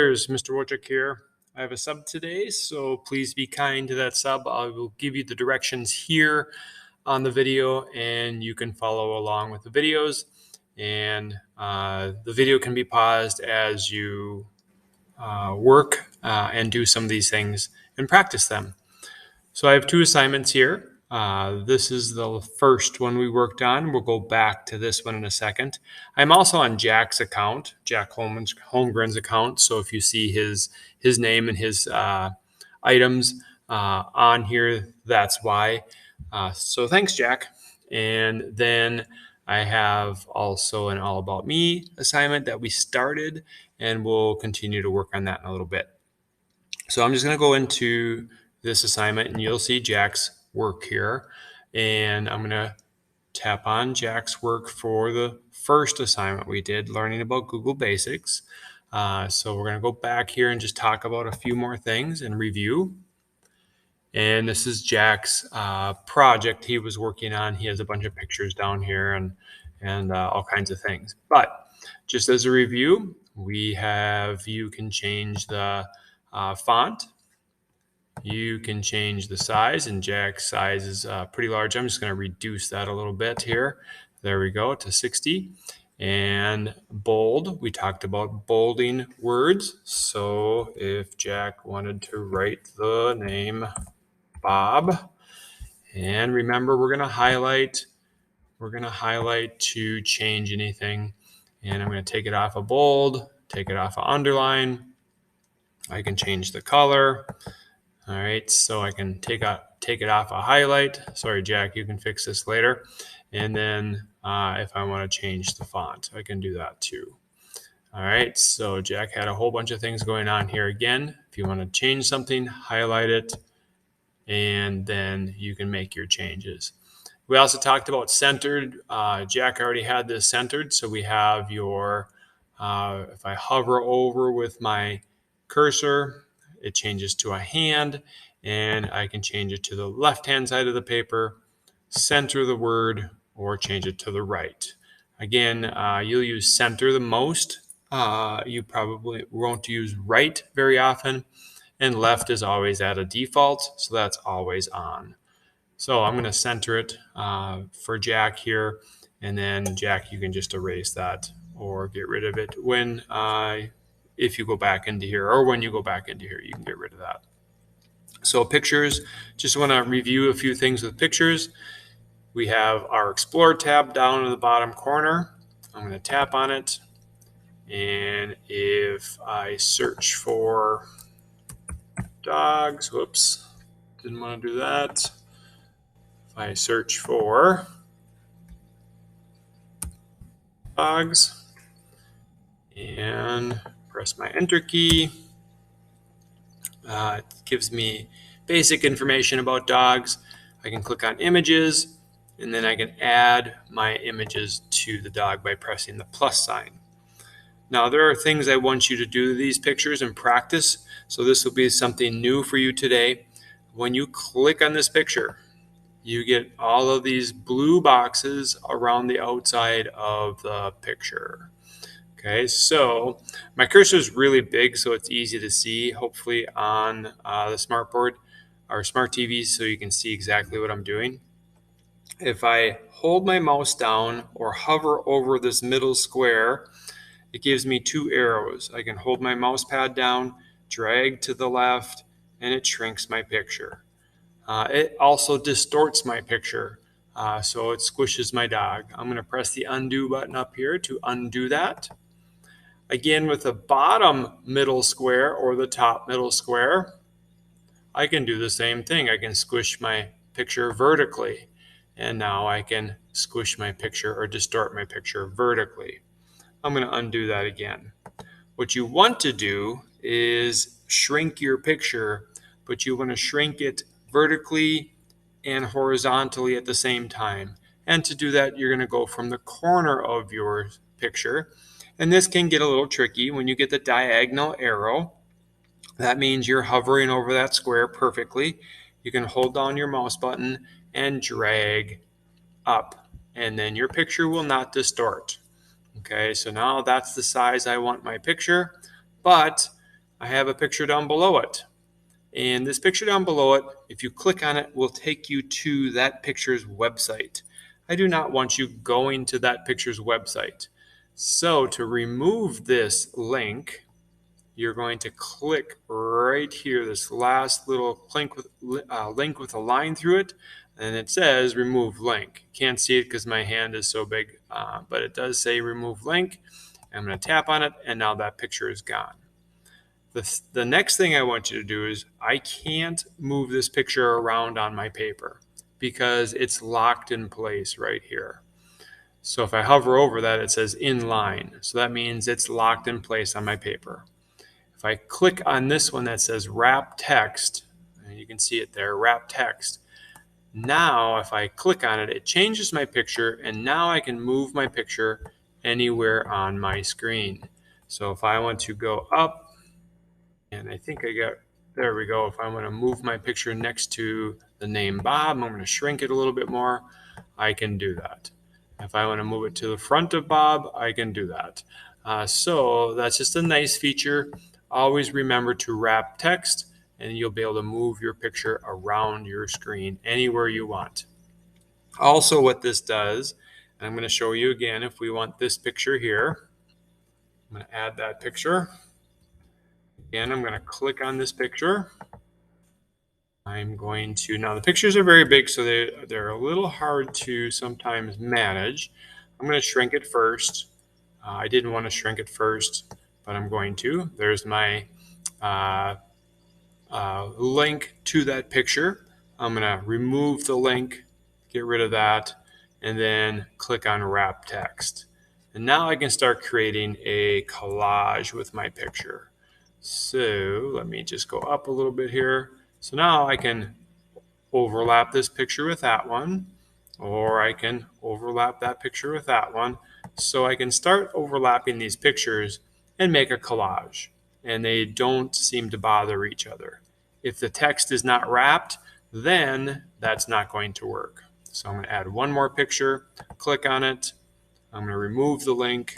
Here's Mr. Wojcik here. I have a sub today, so please be kind to that sub. I will give you the directions here on the video, and you can follow along with the videos. And the video can be paused as you work and do some of these things and practice them. So I have two assignments here. This is the first one we worked on. We'll go back to this one in a second. I'm also on Jack's account, Jack Holmgren's account. So if you see his name and his items on here, that's why. So thanks, Jack. And then I have also an All About Me assignment that we started, and we'll continue to work on that in a little bit. So I'm just going to go into this assignment, and you'll see Jack's work here. And I'm going to tap on Jack's work for the first assignment we did, learning about Google Basics. So we're going to go back here and just talk about a few more things and review. And this is Jack's project he was working on. He has a bunch of pictures down here and all kinds of things. But just as a review, we have, you can change the font. You can change the size, and Jack's size is pretty large. I'm just going to reduce that a little bit here. There we go, to 60. And bold, we talked about bolding words. So if Jack wanted to write the name Bob, and remember, we're going to highlight to change anything. And I'm going to take it off of bold, take it off of underline. I can change the color. All right, so I can take it off a highlight. Sorry, Jack, you can fix this later. And then if I want to change the font, I can do that too. All right, so Jack had a whole bunch of things going on here again. If you want to change something, highlight it, and then you can make your changes. We also talked about centered. Jack already had this centered, so we have your, if I hover over with my cursor, it changes to a hand, and I can change it to the left-hand side of the paper, center the word, or change it to the right. Again, you'll use center the most. You probably won't use right very often, and left is always at a default, so that's always on. So I'm going to center it for Jack here, and then Jack, you can just erase that or get rid of it when if you go back into here, or when you go back into here, you can get rid of that. So pictures, just want to review a few things with pictures. We have our Explore tab down in the bottom corner. I'm going to tap on it. And if I search for dogs, whoops, didn't want to do that. If I search for dogs and press my enter key, it gives me basic information about dogs. I can click on images, and then I can add my images to the dog by pressing the plus sign. Now, there are things I want you to do to these pictures and practice, so this will be something new for you today. When you click on this picture, you get all of these blue boxes around the outside of the picture. Okay, so my cursor is really big, so it's easy to see, hopefully on the smartboard or smart TV, so you can see exactly what I'm doing. If I hold my mouse down or hover over this middle square, it gives me two arrows. I can hold my mouse pad down, drag to the left, and it shrinks my picture. It also distorts my picture, so it squishes my dog. I'm going to press the undo button up here to undo that. Again, with the bottom middle square or the top middle square, I can do the same thing. I can squish my picture vertically, and now I can squish my picture or distort my picture vertically. I'm going to undo that again. What you want to do is shrink your picture, but you want to shrink it vertically and horizontally at the same time. And to do that, you're going to go from the corner of your picture. And this can get a little tricky when you get the diagonal arrow. That means you're hovering over that square perfectly. You can hold down your mouse button and drag up, and then your picture will not distort. Okay, so now that's the size I want my picture, but I have a picture down below it. And this picture down below it, if you click on it, will take you to that picture's website. I do not want you going to that picture's website. So to remove this link, you're going to click right here, this last little link with a line through it, and it says remove link. Can't see it because my hand is so big, but it does say remove link. I'm going to tap on it, and now that picture is gone. The next thing I want you to do is I can't move this picture around on my paper because it's locked in place right here. So if I hover over that, it says inline. So that means it's locked in place on my paper. If I click on this one that says wrap text, and you can see it there, wrap text. Now, if I click on it, it changes my picture, and now I can move my picture anywhere on my screen. So if I want to go up, and I think there we go. If I want to move my picture next to the name Bob, I'm going to shrink it a little bit more, I can do that. If I want to move it to the front of Bob, I can do that. So that's just a nice feature. Always remember to wrap text, and you'll be able to move your picture around your screen anywhere you want. Also, what this does, and I'm going to show you again, if we want this picture here, I'm going to add that picture. Again, I'm going to click on this picture. I'm going to, now the pictures are very big, so they're a little hard to sometimes manage. I'm going to shrink it first. I didn't want to shrink it first, but I'm going to. There's my link to that picture. I'm going to remove the link, get rid of that, and then click on wrap text. And now I can start creating a collage with my picture. So let me just go up a little bit here. So now I can overlap this picture with that one, or I can overlap that picture with that one. So I can start overlapping these pictures and make a collage, and they don't seem to bother each other. If the text is not wrapped, then that's not going to work. So I'm going to add one more picture, click on it. I'm going to remove the link.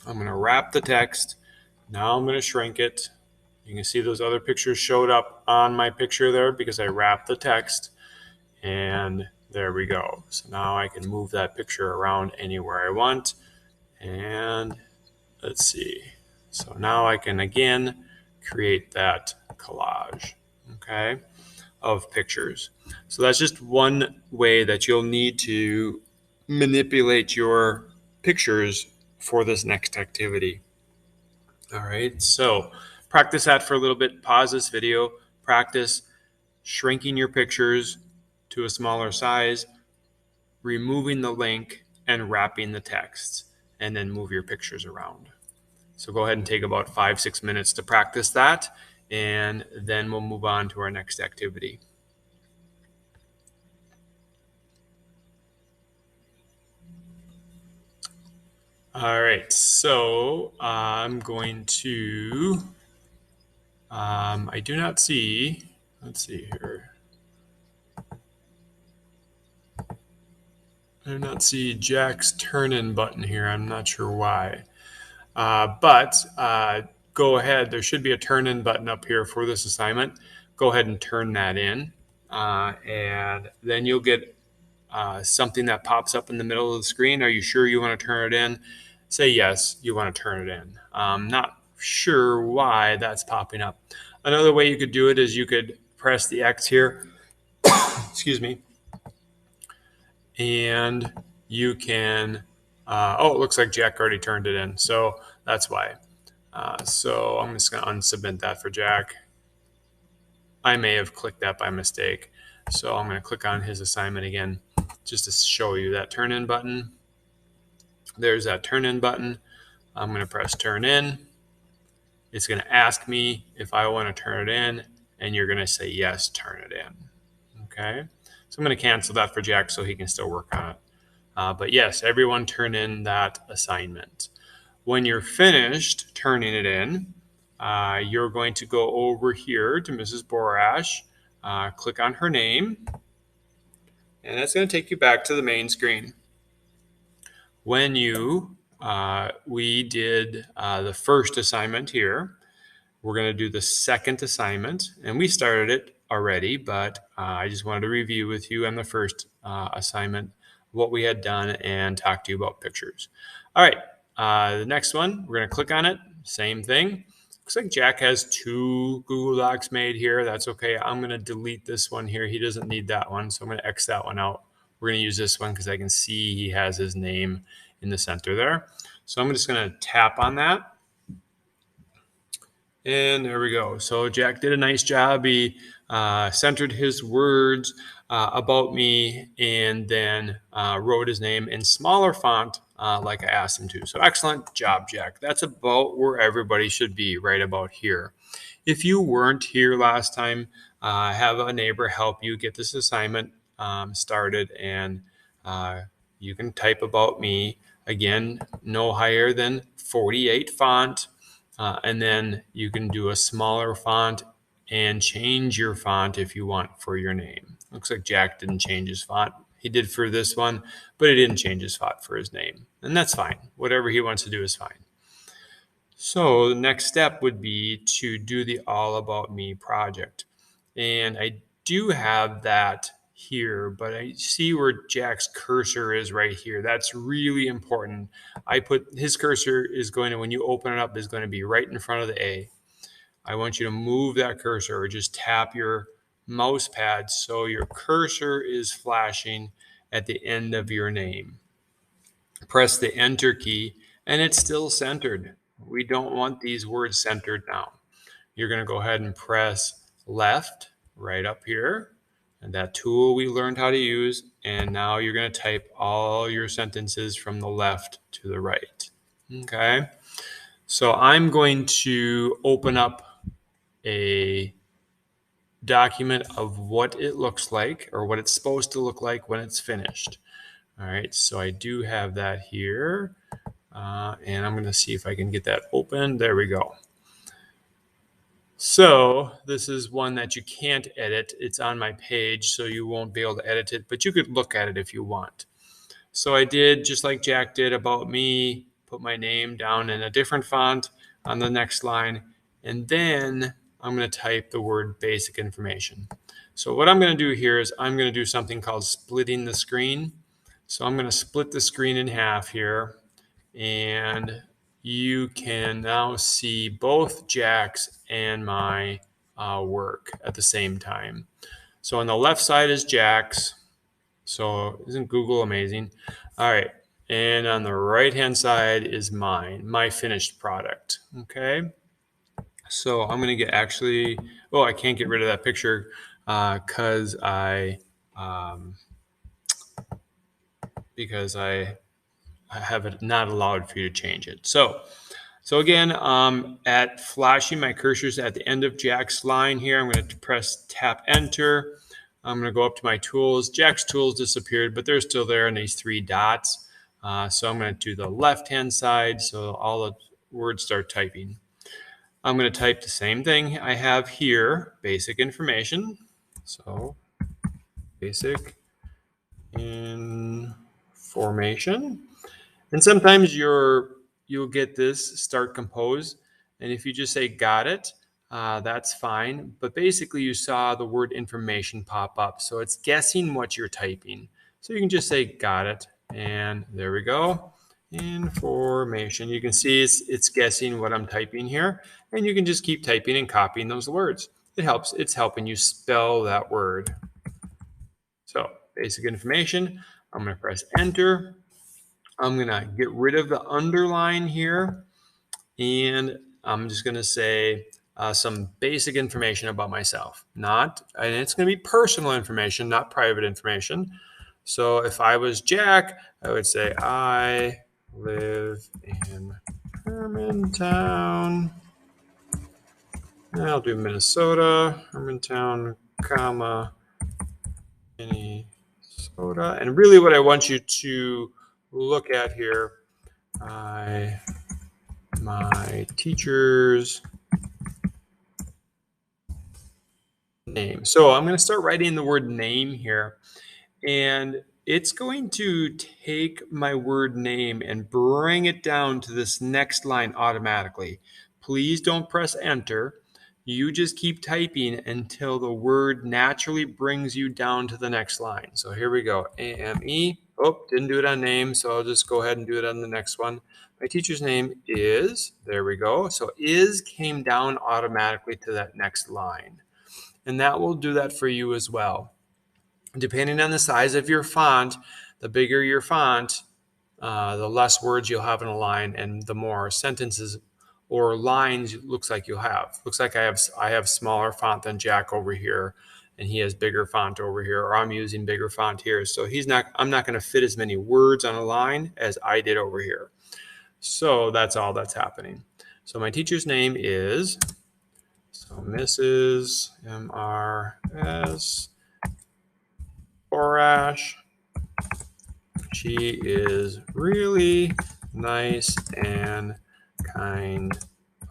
I'm going to wrap the text. Now I'm going to shrink it. You can see those other pictures showed up on my picture there because I wrapped the text. And there we go. So now I can move that picture around anywhere I want. And let's see. So now I can again create that collage, okay, of pictures. So that's just one way that you'll need to manipulate your pictures for this next activity. All right, so practice that for a little bit. Pause this video, practice shrinking your pictures to a smaller size, removing the link, and wrapping the text, and then move your pictures around. So go ahead and take about 5-6 minutes to practice that, and then we'll move on to our next activity. All right, so I'm going to, I do not see, let's see here. I do not see Jack's turn in button here. I'm not sure why. But go ahead. There should be a turn in button up here for this assignment. Go ahead and turn that in. And then you'll get something that pops up in the middle of the screen. Are you sure you want to turn it in? Say yes, you want to turn it in. Not sure why that's popping up. Another way you could do it is you could press the X here. Excuse me. And you can, oh, it looks like Jack already turned it in. So that's why. So I'm just going to unsubmit that for Jack. I may have clicked that by mistake. So I'm going to click on his assignment again just to show you that turn in button. There's that turn in button. I'm going to press turn in. It's going to ask me if I want to turn it in, and you're going to say yes, turn it in. Okay. So I'm going to cancel that for Jack so he can still work on it. But yes, everyone turn in that assignment. When you're finished turning it in, you're going to go over here to Mrs. Borash, click on her name, and that's going to take you back to the main screen. When we did the first assignment here, we're going to do the second assignment, and we started it already, but I just wanted to review with you on the first assignment what we had done and talk to you about pictures. All right, the next one, we're going to click on it, same thing. Looks like Jack has 2 Google Docs made here. That's okay. I'm going to delete this one here. He doesn't need that one, so I'm going to X that one out. We're going to use this one because I can see he has his name in the center there. So I'm just going to tap on that. And there we go. So Jack did a nice job. He centered his words about me and then wrote his name in smaller font like I asked him to. So excellent job, Jack. That's about where everybody should be, right about here. If you weren't here last time, have a neighbor help you get this assignment started, and you can type about me. Again, no higher than 48 font. And then you can do a smaller font and change your font if you want for your name. Looks like Jack didn't change his font. He did for this one, but he didn't change his font for his name. And that's fine. Whatever he wants to do is fine. So the next step would be to do the All About Me project. And I do have that here, but I see where Jack's cursor is right here. That's really important. I put his cursor is going to, when you open it up, is going to be right in front of the A. I want you to move that cursor or just tap your mouse pad so your cursor is flashing at the end of your name. Press the Enter key and it's still centered. We don't want these words centered now. You're going to go ahead and press left right up here, and that tool we learned how to use, and now you're going to type all your sentences from the left to the right. Okay, so I'm going to open up a document of what it looks like or what it's supposed to look like when it's finished. All right, so I do have that here, and I'm going to see if I can get that open. There we go. So this is one that you can't edit. It's on my page, so you won't be able to edit it, but you could look at it if you want. So I did, just like Jack did about me, put my name down in a different font on the next line, and then I'm going to type the word basic information. So what I'm going to do here is I'm going to do something called splitting the screen. So I'm going to split the screen in half here, and you can now see both Jack's and my work at the same time. So on the left side is Jack's. So isn't Google amazing? All right. And on the right-hand side is mine, my finished product. Okay. So I'm going to get actually, oh, I can't get rid of that picture because I have it not allowed for you to change it. So again, at flashing my cursors at the end of Jack's line here, I'm going to press tap enter. I'm going to go up to my tools. Jack's tools disappeared, but they're still there in these 3 dots. So I'm going to do the left-hand side so all the words start typing. I'm going to type the same thing I have here, basic information. So basic information. And sometimes you'll get this start compose. And if you just say got it, that's fine. But basically you saw the word information pop up. So it's guessing what you're typing. So you can just say got it. And there we go. Information. You can see it's guessing what I'm typing here. And you can just keep typing and copying those words. It helps. It's helping you spell that word. So basic information. I'm going to press enter. I'm going to get rid of the underline here, and I'm just going to say some basic information about myself. And it's going to be personal information, not private information. So if I was Jack, I would say, I live in Hermantown. I'll do Minnesota, Hermantown, comma, Minnesota. And really what I want you to look at here, my teacher's name. So I'm going to start writing the word name here, and it's going to take my word name and bring it down to this next line automatically. please don't press enter. You just keep typing until the word naturally brings you down to the next line. So here we go. AME. Oh, didn't do it on name, so I'll just go ahead and do it on the next one. My teacher's name is, there we go. So is came down automatically to that next line. And that will do that for you as well. Depending on the size of your font, the bigger your font, the less words you'll have in a line, and the more sentences or lines looks like you'll have. Looks like I have smaller font than Jack over here, and he has bigger font over here, or I'm using bigger font here. So I'm not going to fit as many words on a line as I did over here. So that's all that's happening. So my teacher's name is, so Mrs. M-R-S Borash. She is really nice and kind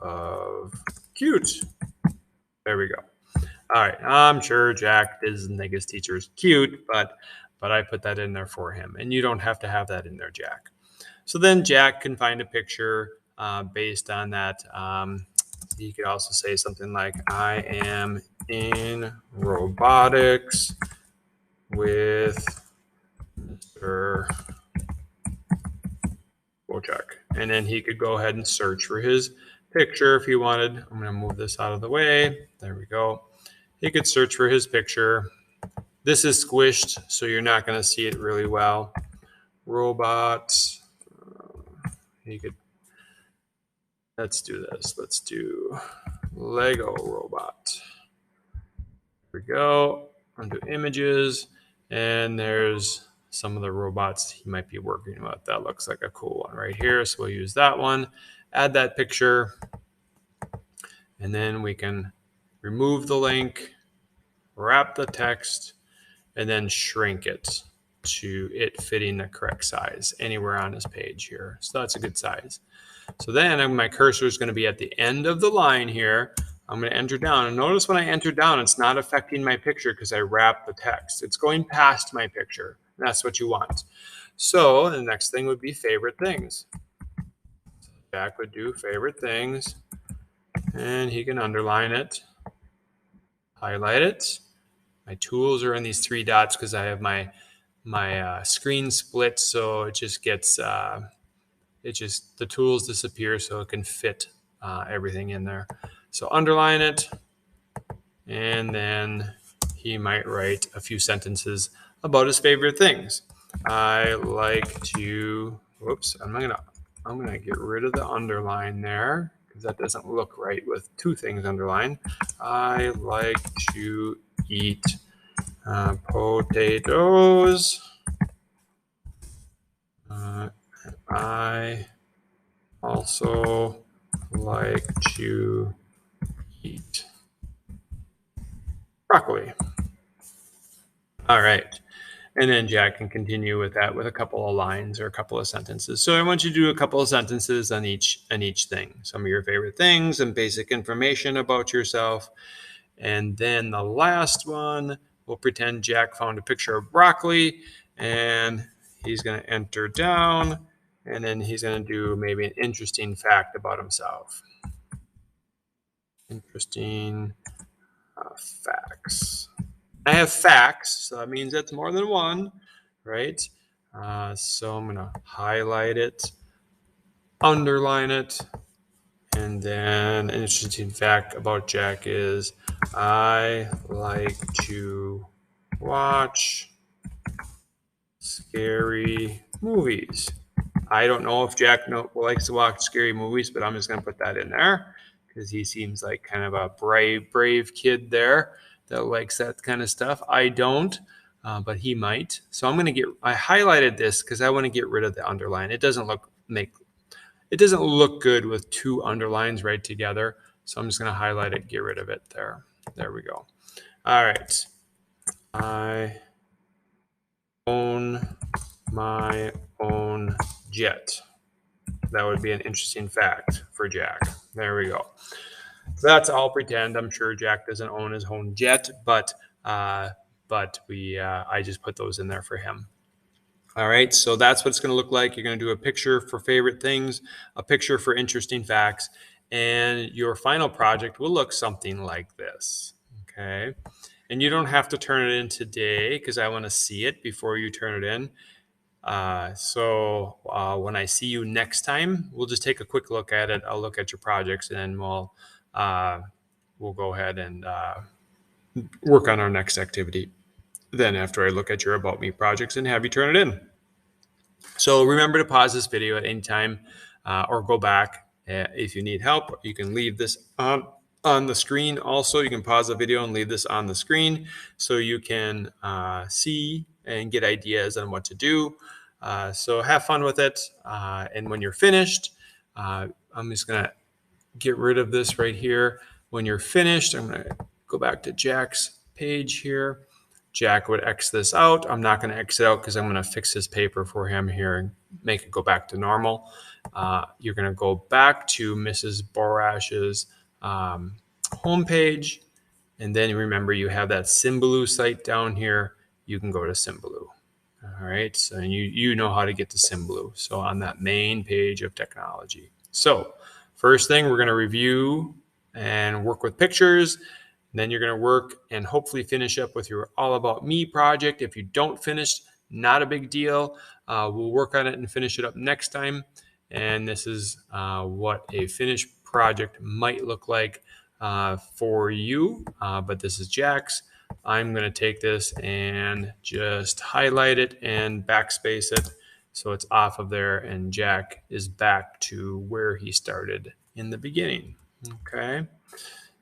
of cute. There we go. All right. I'm sure Jack doesn't think his teacher is cute, but I put that in there for him. And you don't have to have that in there, Jack. So then Jack can find a picture based on that. He could also say something like, I am in robotics with Mr. Wojcik. And then he could go ahead and search for his picture if he wanted. I'm going to move this out of the way. There we go. He could search for his picture. This is squished, so you're not going to see it really well. Robots. He could. Let's do this. Let's do Lego robot. There we go. Undo images. And there's some of the robots he might be working with. That looks like a cool one right here. So we'll use that one. Add that picture. And then we can remove the link, wrap the text, and then shrink it to it fitting the correct size anywhere on this page here. So that's a good size. So then my cursor is going to be at the end of the line here. I'm going to enter down. And notice when I enter down, it's not affecting my picture because I wrapped the text. It's going past my picture. And that's what you want. So the next thing would be favorite things. Jack would do favorite things. And he can underline it, highlight it. My tools are in these 3 dots because I have my screen split, so it just gets the tools disappear so it can fit everything in there. So underline it, and then he might write a few sentences about his favorite things. I like to, whoops, I'm gonna get rid of the underline there because that doesn't look right with 2 things underlined. I like to eat potatoes. I also like to eat broccoli. All right. And then Jack can continue with that with a couple of lines or a couple of sentences. So I want you to do a couple of sentences on each thing. Some of your favorite things and basic information about yourself. And then the last one, we'll pretend Jack found a picture of broccoli and he's going to enter down, and then he's going to do maybe an interesting fact about himself. Interesting facts. I have facts, so that means that's more than one, right? So I'm going to highlight it, underline it, and then an interesting fact about Jack is I like to watch scary movies. I don't know if Jack likes to watch scary movies, but I'm just going to put that in there because he seems like kind of a brave kid there that likes that kind of stuff. I don't, but he might. So I'm going to I highlighted this because I want to get rid of the underline. It doesn't look good with 2 underlines right together. So I'm just going to highlight it, get rid of it there. There we go. All right. I own my own jet. That would be an interesting fact for Jack. There we go. That's all pretend. I'm sure Jack doesn't own his own jet, but I just put those in there for him. All right, so that's what it's going to look like. You're going to do a picture for favorite things, a picture for interesting facts, and your final project will look something like this. Okay. And you don't have to turn it in today because I want to see it before you turn it in. So when I see you next time, we'll just take a quick look at it. I'll look at your projects, and then we'll go ahead and work on our next activity. Then after I look at your About Me projects and have you turn it in. So remember to pause this video at any time or go back. If you need help, you can leave this on the screen. Also, you can pause the video and leave this on the screen so you can see and get ideas on what to do. So have fun with it. And when you're finished, I'm just going to get rid of this right here. When you're finished, I'm going to go back to Jack's page here. Jack would X this out. I'm not going to X it out because I'm going to fix his paper for him here and make it go back to normal. You're going to go back to Mrs. Borash's homepage. And then remember, you have that Symbaloo site down here. You can go to Symbaloo. All right. So you know how to get to Symbaloo. So on that main page of technology. So first thing, we're going to review and work with pictures. Then you're going to work and hopefully finish up with your All About Me project. If you don't finish, not a big deal. We'll work on it and finish it up next time. And this is what a finished project might look like for you. But this is Jack's. I'm going to take this and just highlight it and backspace it so it's off of there. And Jack is back to where he started in the beginning. Okay.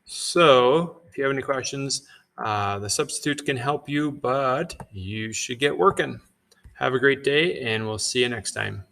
So if you have any questions, the substitute can help you, but you should get working. Have a great day, and we'll see you next time.